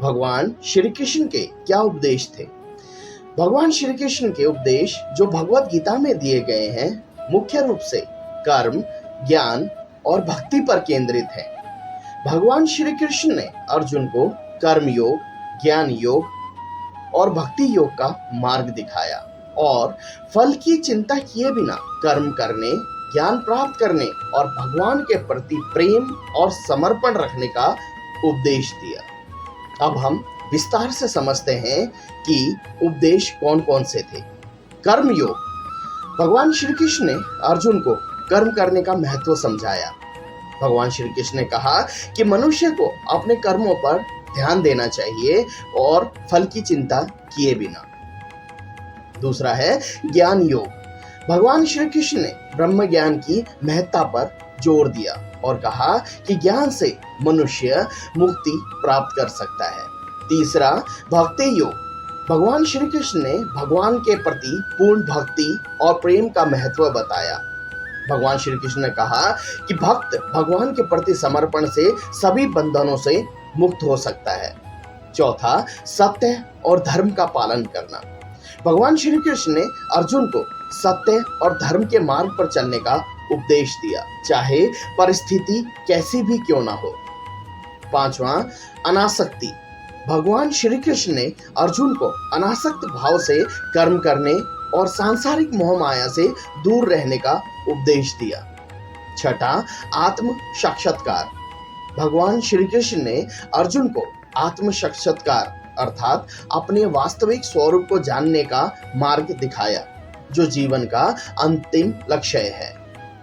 भगवान श्री कृष्ण के क्या उपदेश थे? भगवान श्री कृष्ण के उपदेश जो भगवत गीता में दिए गए हैं मुख्य रूप से कर्म, ज्ञान और भक्ति पर केंद्रित है। भगवान श्री कृष्ण ने अर्जुन को कर्म योग, ज्ञान योग और भक्ति योग का मार्ग दिखाया और फल की चिंता किए बिना कर्म करने, ज्ञान प्राप्त करने और भगवान के प्रति प्रेम और समर्पण रखने का उपदेश दिया। अब हम विस्तार से समझते हैं कि उपदेश कौन कौन से थे। कर्म योग। भगवान श्री कृष्ण ने अर्जुन को कर्म करने का महत्व समझाया। भगवान श्री कृष्ण ने कहा कि मनुष्य को अपने कर्मों पर ध्यान देना चाहिए और फल की चिंता किए बिना। दूसरा है ज्ञान योग। भगवान श्री कृष्ण ने ब्रह्म ज्ञान की महत्ता पर जोर दिया और कहा कि ज्ञान से मनुष्य मुक्ति प्राप्त कर सकता है। तीसरा भक्ति योग। भगवान श्री कृष्ण ने भगवान के प्रति पूर्ण भक्ति और प्रेम का महत्व बताया। भगवान श्री कृष्ण ने कहा कि भक्त भगवान के प्रति समर्पण से सभी बंधनों से मुक्त हो सकता है। चौथा सत्य और धर्म का पालन करना। भगवान श्री कृष्ण ने अर्जुन को सत्य और धर्म के मार्ग पर चलने का उपदेश दिया, चाहे परिस्थिति कैसी भी क्यों ना हो। पांचवा अनासक्ति। भगवान श्री कृष्ण ने अर्जुन को अनासक्त भाव से कर्म करने और सांसारिक मोह माया से दूर रहने का उपदेश दिया। छठा आत्म साक्षात्कार। भगवान श्री कृष्ण ने अर्जुन को आत्म साक्षात्कार अर्थात अपने वास्तविक स्वरूप को जानने का मार्ग दिखाया, जो जीवन का अंतिम लक्ष्य है।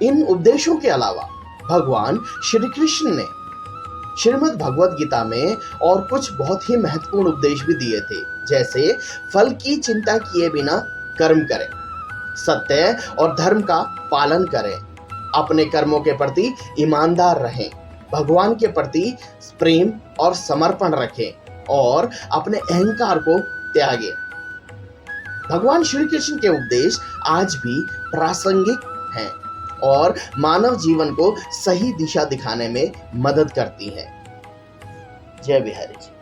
इन उपदेशों के अलावा भगवान श्री कृष्ण ने श्रीमद् भगवत गीता में और कुछ बहुत ही महत्वपूर्ण उपदेश भी दिए थे, जैसे फल की चिंता किए बिना कर्म करें, सत्य और धर्म का पालन करें, अपने कर्मों के प्रति ईमानदार रहें, भगवान के प्रति प्रेम और समर्पण रखें और अपने अहंकार को त्यागें। भगवान श्री कृष्ण के उपदेश आज भी प्रासंगिक हैं और मानव जीवन को सही दिशा दिखाने में मदद करती हैं। जय बिहारी जी।